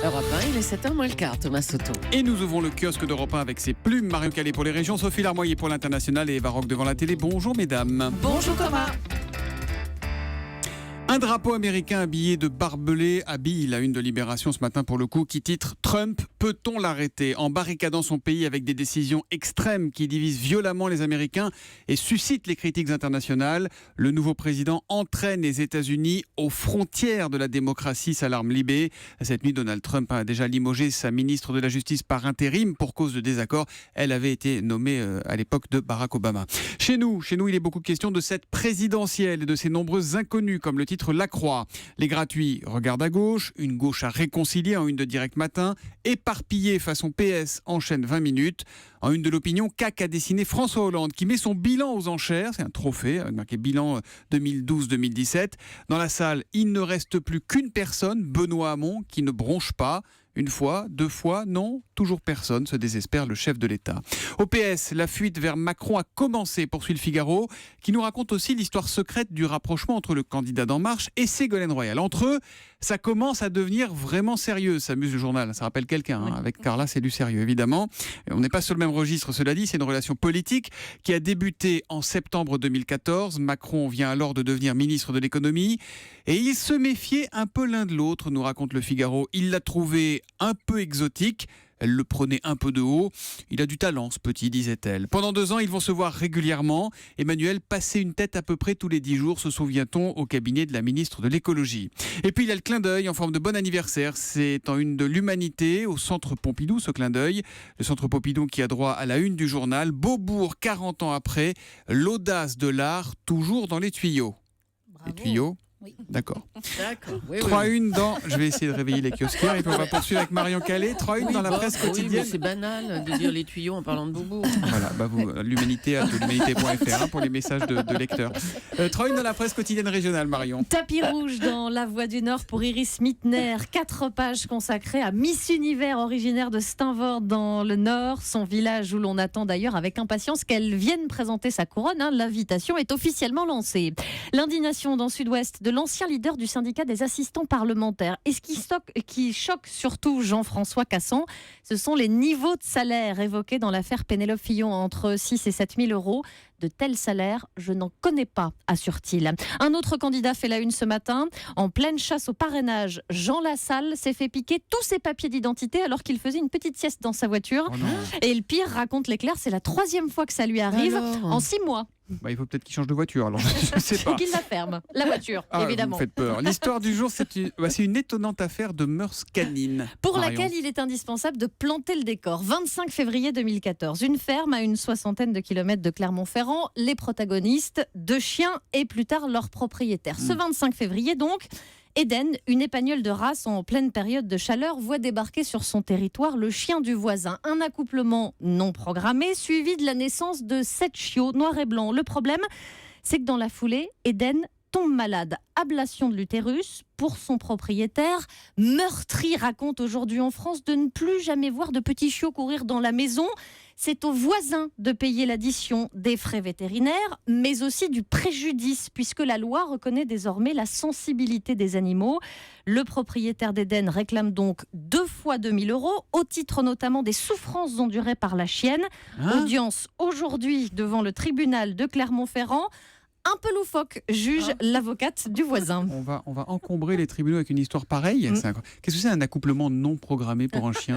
Europe 1, il est 7h moins le quart, Thomas Soto. Et nous ouvrons le kiosque d'Europe 1 avec ses plumes. Marion Calais pour les régions, Sophie Larmoyer pour l'international et Eva Rock devant la télé. Bonjour mesdames. Bonjour Thomas. Un drapeau américain habillé de barbelés habille la une de Libération ce matin pour le coup qui titre « Trump, peut-on l'arrêter ?» En barricadant son pays avec des décisions extrêmes qui divisent violemment les Américains et suscitent les critiques internationales, le nouveau président entraîne les États-Unis aux frontières de la démocratie, s'alarme Libé. Cette nuit, Donald Trump a déjà limogé sa ministre de la Justice par intérim pour cause de désaccord. Elle avait été nommée à l'époque de Barack Obama. Chez nous, il est beaucoup question de cette présidentielle et de ses nombreuses inconnues, comme le titre La Croix. Les gratuits regardent à gauche, une gauche à réconcilier en une de Direct Matin, éparpillée façon PS enchaîne 20 minutes. En une de l'opinion, CAC a dessiné François Hollande qui met son bilan aux enchères, c'est un trophée, marqué bilan 2012-2017. Dans la salle, il ne reste plus qu'une personne, Benoît Hamon, qui ne bronche pas. Une fois, deux fois, non, toujours personne, se désespère le chef de l'État. Au PS, la fuite vers Macron a commencé, poursuit le Figaro, qui nous raconte aussi l'histoire secrète du rapprochement entre le candidat d'En Marche et Ségolène Royal. Entre eux, ça commence à devenir vraiment sérieux, s'amuse le journal. Ça rappelle quelqu'un, hein. Avec Carla, c'est du sérieux, évidemment. On n'est pas sur le même registre, cela dit, c'est une relation politique qui a débuté en septembre 2014. Macron vient alors de devenir ministre de l'économie et ils se méfiaient un peu l'un de l'autre, nous raconte le Figaro. Il l'a trouvé un peu exotique. Elle le prenait un peu de haut. Il a du talent, ce petit, disait-elle. Pendant 2 ans, ils vont se voir régulièrement. Emmanuel passait une tête à peu près tous les 10 jours, se souvient-on, au cabinet de la ministre de l'écologie. Et puis, il y a le clin d'œil en forme de bon anniversaire. C'est en une de l'Humanité, au Centre Pompidou, ce clin d'œil. Le Centre Pompidou qui a droit à la une du journal. Beaubourg, 40 ans après, l'audace de l'art, toujours dans les tuyaux. Bravo. Les tuyaux. Oui. D'accord. Oui, 3-1 dans... Je vais essayer de réveiller les kiosquières et puis on va poursuivre avec Marion Calais. 3-1 dans la presse quotidienne. Oui, c'est banal de dire les tuyaux en parlant de bobo. Voilà, vous, l'humanité à l'humanité.fr pour les messages de lecteurs. 3-1 dans la presse quotidienne régionale, Marion. Tapis rouge dans La Voix du Nord pour Iris Mittner. 4 pages consacrées à Miss Univers, originaire de Steinvord dans le Nord, son village où l'on attend d'ailleurs avec impatience qu'elle vienne présenter sa couronne. L'invitation est officiellement lancée. L'indignation dans Sud-Ouest de l'ancien leader du syndicat des assistants parlementaires. Et ce qui choque surtout Jean-François Cassan, ce sont les niveaux de salaire évoqués dans l'affaire Pénélope Fillon, entre 6 et 7 000 euros. De tels salaires, je n'en connais pas, assure-t-il. Un autre candidat fait la une ce matin. En pleine chasse au parrainage, Jean Lassalle s'est fait piquer tous ses papiers d'identité alors qu'il faisait une petite sieste dans sa voiture. Oh non. Et le pire, raconte l'éclair, c'est la 3e fois que ça lui arrive en 6 mois. Il faut peut-être qu'il change de voiture, alors je sais pas. Qu'il la ferme, la voiture, évidemment. Vous me faites peur. L'histoire du jour, c'est une étonnante affaire de mœurs canines. Pour Marion. laquelle il est indispensable de planter le décor. 25 février 2014, une ferme à une 60aine de kilomètres de Clermont-Ferrand. Les protagonistes, 2 chiens et plus tard leur propriétaire. Ce 25 février donc, Eden, une épagnole de race en pleine période de chaleur, voit débarquer sur son territoire le chien du voisin. Un accouplement non programmé, suivi de la naissance de 7 chiots noirs et blancs. Le problème, c'est que dans la foulée, Eden tombe malade. Ablation de l'utérus pour son propriétaire. Meurtri raconte aujourd'hui en France de ne plus jamais voir de petits chiots courir dans la maison. C'est aux voisins de payer l'addition des frais vétérinaires, mais aussi du préjudice, puisque la loi reconnaît désormais la sensibilité des animaux. Le propriétaire d'Eden réclame donc 2 fois 2 000 euros, au titre notamment des souffrances endurées par la chienne. Audience aujourd'hui devant le tribunal de Clermont-Ferrand. Un peu loufoque, juge l'avocate du voisin. On va encombrer les tribunaux avec une histoire pareille. Qu'est-ce que c'est un accouplement non programmé pour un chien?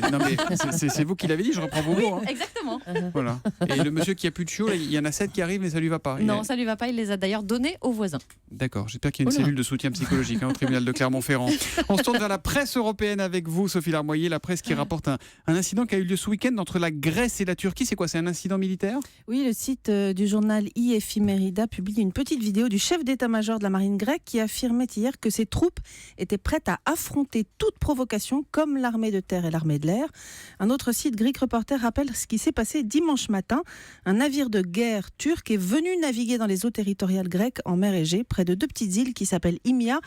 Non mais c'est vous qui l'avez dit, je reprends vos mots. Hein. Exactement. Voilà. Et le monsieur qui a plus de chiots, là, il y en a 7 qui arrivent mais ça lui va pas. Non, ça lui va pas, il les a d'ailleurs donnés aux voisins. D'accord, j'espère qu'il y a une cellule de soutien psychologique au tribunal de Clermont-Ferrand. On se tourne vers la presse européenne avec vous, Sophie Larmoyer, la presse qui rapporte un incident qui a eu lieu ce week-end entre la Grèce et la Turquie. C'est quoi, c'est un incident militaire? Oui, le site du journal Ephemerida publie une petite vidéo du chef d'état-major de la marine grecque qui affirmait hier que ses troupes étaient prêtes à affronter toute provocation comme l'armée de terre et l'armée de l'air. Un autre site, Greek Reporter, rappelle ce qui s'est passé dimanche matin. Un navire de guerre turc est venu naviguer dans les eaux territoriales grecques en mer Égée, près de 2 petites îles qui s'appellent Imia.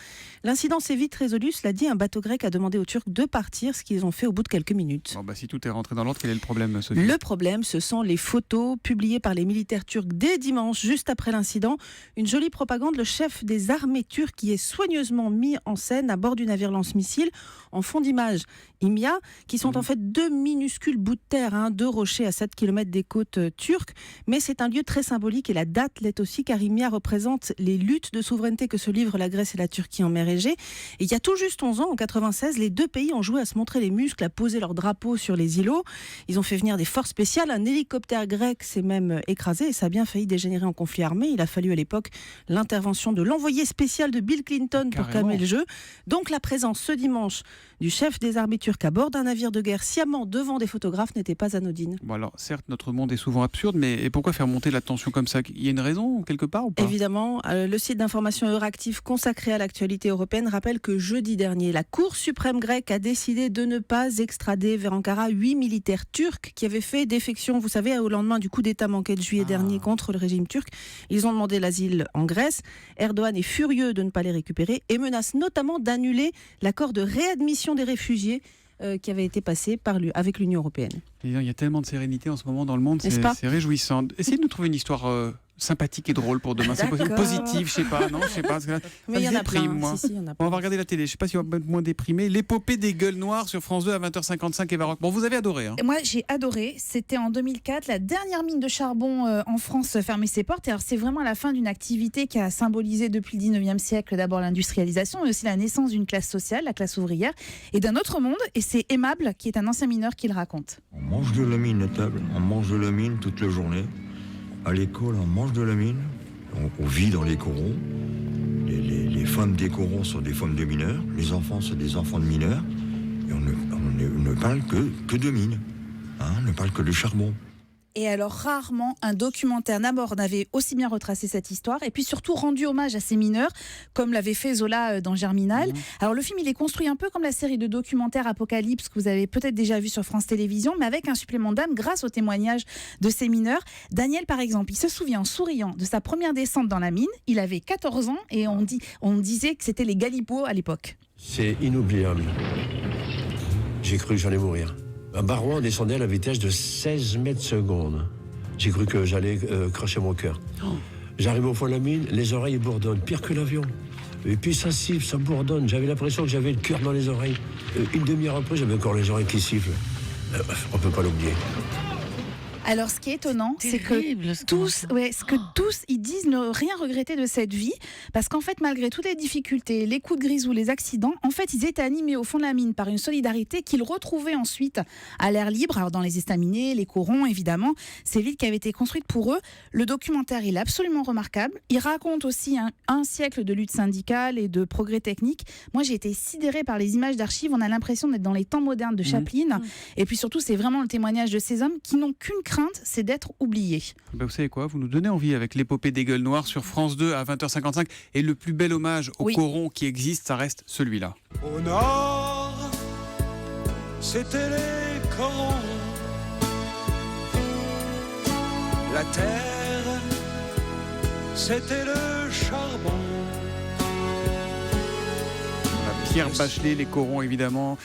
L'incident s'est vite résolu, cela dit, un bateau grec a demandé aux Turcs de partir, ce qu'ils ont fait au bout de quelques minutes. Bon, si tout est rentré dans l'ordre, quel est le problème, Sophie? Le problème, ce sont les photos publiées par les militaires turcs dès dimanche, juste après l'incident. précédent. Une jolie propagande, le chef des armées turques qui est soigneusement mis en scène à bord du navire lance-missile. En fond d'image, Imya, qui sont en fait 2 minuscules bouts de terre, 2 rochers à 7 km des côtes turques. Mais c'est un lieu très symbolique et la date l'est aussi, car Imya représente les luttes de souveraineté que se livrent la Grèce et la Turquie en mer Égée. Et il y a tout juste 11 ans, en 96, les 2 pays ont joué à se montrer les muscles, à poser leurs drapeaux sur les îlots. Ils ont fait venir des forces spéciales. Un hélicoptère grec s'est même écrasé et ça a bien failli dégénérer en conflit armé. Il a fallu à l'époque l'intervention de l'envoyé spécial de Bill Clinton pour calmer le jeu. Donc la présence ce dimanche du chef des armées turques à bord d'un navire de guerre sciemment devant des photographes n'était pas anodine. Bon alors, certes, notre monde est souvent absurde, mais pourquoi faire monter la tension comme ça? Il y a une raison quelque part ou pas? Évidemment, le site d'information Euractiv consacré à l'actualité européenne rappelle que jeudi dernier, la Cour suprême grecque a décidé de ne pas extrader vers Ankara 8 militaires turcs qui avaient fait défection, vous savez, au lendemain du coup d'État manqué de juillet dernier contre le régime turc. Ils ont demandé l'asile en Grèce. Erdogan est furieux de ne pas les récupérer et menace notamment d'annuler l'accord de réadmission des réfugiés qui avait été passé avec l'Union européenne. Il y a tellement de sérénité en ce moment dans le monde, N'est-ce pas ? c'est réjouissant. Essayez de nous trouver une histoire sympathique et drôle pour demain. C'est possible. Positive, je sais pas, non, je sais pas. Mais il y en a plein. Moi. Si, il y en a On plein. va regarder la télé. Je sais pas si on va être moins déprimé. L'épopée des gueules noires sur France 2 à 20h55 et Baroque. Bon, vous avez adoré. Hein. Moi, j'ai adoré. C'était en 2004, la dernière mine de charbon en France fermait ses portes. Et alors, c'est vraiment la fin d'une activité qui a symbolisé depuis le 19e siècle d'abord l'industrialisation, mais aussi la naissance d'une classe sociale, la classe ouvrière, et d'un autre monde. Et c'est Aimable, qui est un ancien mineur, qui le raconte. On mange de la mine à table, on mange de la mine toute la journée. À l'école, on mange de la mine, on vit dans les corons. Les femmes des corons sont des femmes de mineurs, les enfants sont des enfants de mineurs. Et on ne parle que de mine, on ne parle que de charbon. Et alors, rarement un documentaire d'abord n'avait aussi bien retracé cette histoire et puis surtout rendu hommage à ces mineurs, comme l'avait fait Zola dans Germinal. Alors, le film, il est construit un peu comme la série de documentaires Apocalypse que vous avez peut-être déjà vu sur France Télévisions, mais avec un supplément d'âme grâce au témoignage de ces mineurs. Daniel, par exemple, il se souvient en souriant de sa première descente dans la mine. Il avait 14 ans et on disait que c'était les galipots à l'époque. C'est inoubliable. J'ai cru que j'allais mourir. Un barouan descendait à la vitesse de 16 mètres secondes. J'ai cru que j'allais cracher mon cœur. J'arrive au fond de la mine, les oreilles bourdonnent, pire que l'avion. Et puis ça siffle, ça bourdonne. J'avais l'impression que j'avais le cœur dans les oreilles. Une demi-heure après, j'avais encore les oreilles qui sifflent. On peut pas l'oublier. Alors, ce qui est étonnant, c'est Terrible, que tous, ils disent ne rien regretter de cette vie, parce qu'en fait, malgré toutes les difficultés, les coups de grisou, les accidents, en fait, ils étaient animés au fond de la mine par une solidarité qu'ils retrouvaient ensuite à l'air libre, alors dans les estaminets, les corons, évidemment, ces villes qui avaient été construites pour eux. Le documentaire, il est absolument remarquable. Il raconte aussi un siècle de lutte syndicale et de progrès technique. Moi, j'ai été sidérée par les images d'archives. On a l'impression d'être dans les temps modernes de Chaplin. Et puis surtout, c'est vraiment le témoignage de ces hommes qui n'ont qu'une crainte, c'est d'être oubliés. Ben vous savez quoi, vous nous donnez envie avec l'épopée des gueules noires sur France 2 à 20h55. Et le plus bel hommage au coron qui existe, ça reste celui-là. Au nord, c'était les corons. La terre, c'était le charbon. Pierre Bachelet, les corons évidemment.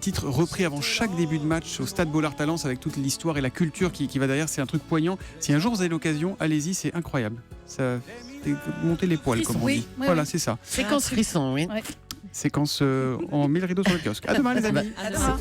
Titre repris avant chaque début de match au Stade Bollaert-Talence avec toute l'histoire et la culture qui va derrière. C'est un truc poignant. Si un jour vous avez l'occasion, allez-y, c'est incroyable. Ça fait monter les poils, comme on dit. Voilà, c'est ça. Séquence frisson, oui. Ouais. Séquence, on met le rideau sur le kiosque. À demain les amis. À demain.